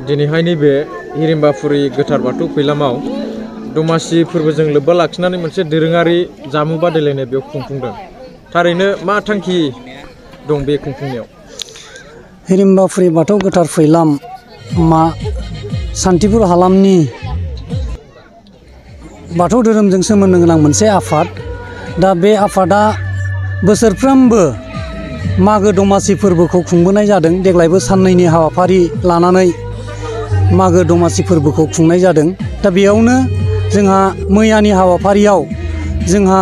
दिनैहाय नैबे हिरिम्बाफुरि गोथार बाथौ फैलामाव दमासि फोरबोजों लोब्बा लाखिनानै मोनसे दोरोङारि जामुं बादायलायनाय बेयाव खुंफुंदों। थारैनो मा थांखि दं बे खुंफुंनायाव? हिरिम्बाफुरि बाथौ गोथार फैलाम मा सान्तिपुर हालामनि बाथौ धोरोमजों सोमोन्दो गोनां मोनसे आफाद। दा बे आफादा बोसोरफ्रोमबो मागो दमासि फोरबोखौ खुंबोनाय जादों। देग्लायबो साननैनि हाबाफारि लानानै मागो दमासि फोरबोखौ खुंनाय जादों। दा बेयावनो जोंहा मैयानि हाबाफारियाव जोंहा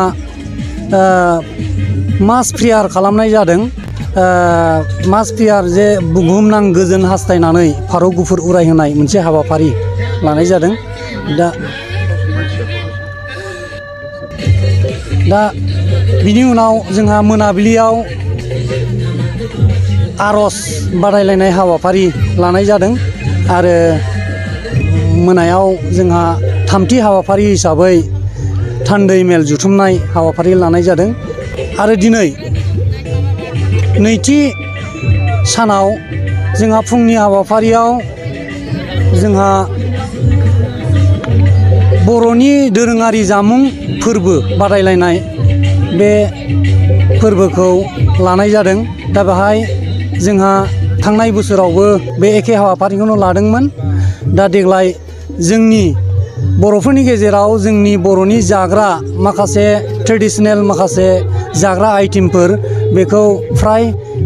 मास प्रेयार खालामनाय जादों। मास प्रेयार जे बुहुमनां गोजोन हास्थायनानै फारौ गुफुर उरायहोनाय मोनसे हाबाफारि लानाय जादों। दा बिनि उनाव जोंहा मोनाबिलियाव आर'ज बादायलायनाय हाबाफारि लानाय जादों आरो मोनायाव जोंहा थामथि हाबाफारि हिसाबै थान्दै मेल जुथुमनाय हाबाफारि लानाय जादों। आरो दिनै नैथि सानाव जोंहा फुंनि हाबाफारियाव जोंहा बर'नि दोरोङारि जामुं फोरबो बादायलायनाय बे फोरबोखौ लानाय जादों। दा बेहाय जोंहा थांनाय बोसोरावबो बे एखे हाबाफारिखौनो लादोंमोन। दा देग्लाय जोंनि बर'फोरनि गेजेराव जोंनि बर'नि जाग्रा माखासे ट्रेडिशनेल माखासे जाग्रा आइटेमफोर बेखौ फ्राय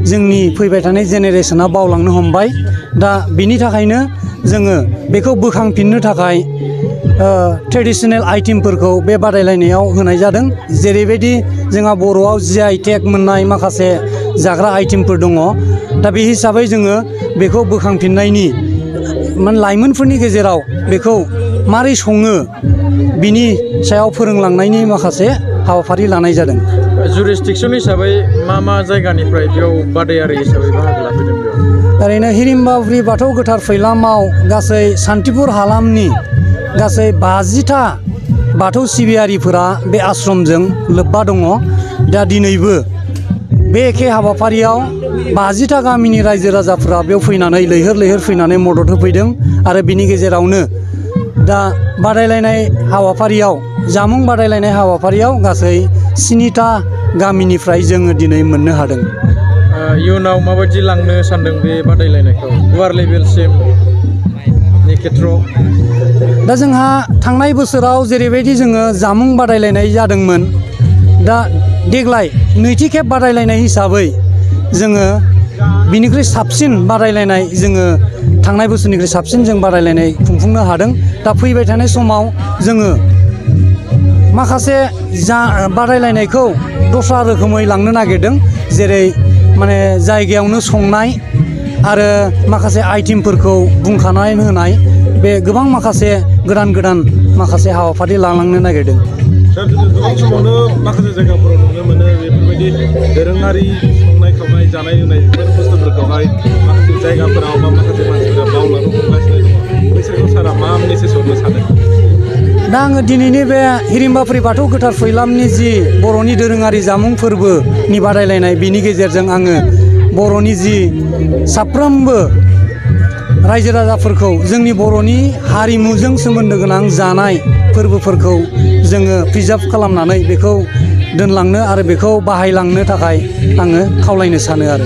जोंनि फैबाय थानाय जेनेरेशना बावलांनो हमबाय। दा बिनि थाखायनो जोङो बेखौ बोखांफिननो थाखाय ट्रेडिशनेल आइटेमफोरखौ बे बादायलायनायाव होनाय जादों। जेरैबायदि जोंहा बर'आव GI टेग मोननाय माखासे जाग्रा आइटेमफोर दङ। दा बे हिसाबै जोङो बेखौ बोखांफिननायनि लाइमोनफोरनि गेजेराव बेखौ मारै सङो बिनि सायाव फोरोंलांनायनि माखासे हाबाफारि लानाय जादों। जुरिसडिक्सन हिसाबै मा जायगानिफ्राय बेयाव बादायारि हिसाबै बाहागो लाफैदों बेयाव? ओरैनो हिरिम्बाफुरि बाथौ गोथार फैलामाव गासै सान्तिपुर हालामनि गासै 50टा बाथौ सिबियारिफोरा बे आश्रमजों लोब्बा दङ। दा दिनैबो बे एखे हाबाफारियाव 50टा गामिनि रायजो राजाफोरा बेयाव फैनानै लैहोर लैहोर फैनानै मदद होफैदों। आरो बिनि गेजेरावनो दा बादायलायनाय हाबाफारियाव जामुं बादायलायनाय हाबाफारियाव गासै 7टा गामिनिफ्राय जोङो दिनै मोननो हादों। इयुनाव माबायदि लांनो सानदों बे बादायलायनायखौ गुवार लेभेलसिमनि खेथ्रआव? दा जोंहा थांनाय बोसोराव जेरैबायदि जोङो जामुं बादायलायनाय जादोंमोन, दा देग्लाय नैथि खेब बादायलायनाय हिसाबै जोङो बिनिख्रुइ साबसिन बादायलायनाय जोङो थांनाय बोसोरनिख्रुइ साबसिन जों बादायलायनाय खुंफुंनो हादों। दा फैबाय थानाय समाव जोङो माखासे बादायलायनायखौ दस्रा रोखोमै लांनो नागिरदों। जेरै जायगायावनो संनाय आरो माखासे आइटेमफोरखौ बुंखानानै होनाय बे गोबां माखासे गोदान माखासे हाबाफारि लालांनो नागिरदों। गोबां समावनो माखासे जायगाफोराव नुनो मोनो बेफोरबायदि दोरोङारि संनाय खावनाय जानाय लोंनाय बेफोर बुस्थुफोरखौहाय माखासे जायगाफोराव बा माखासे मानसिफोरा बावलांनो हमगासिनो दङ। बैसोरखौ सारा मा मेसेज हरनो सानो? दा आङो दिनैनि बे हिरिम्बाफुरि बाथौ गोथार फैलामनि जि बर'नि दोरोङारि जामुं फोरबोनि बादायलायनाय बिनि गेजेरजों आङो बर'नि जि साफ्रोमबो रायजो राजाफोरखौ जोंनि बर'नि हारिमुजों सोमोन्दो गोनां जानाय फोरबोफोरखौ जोङो प्रिजार्भ खालामनानै बेखौ दोनलांनो आरो बेखौ बाहायलांनो थाखाय आङो खावलायनो सानो आरो।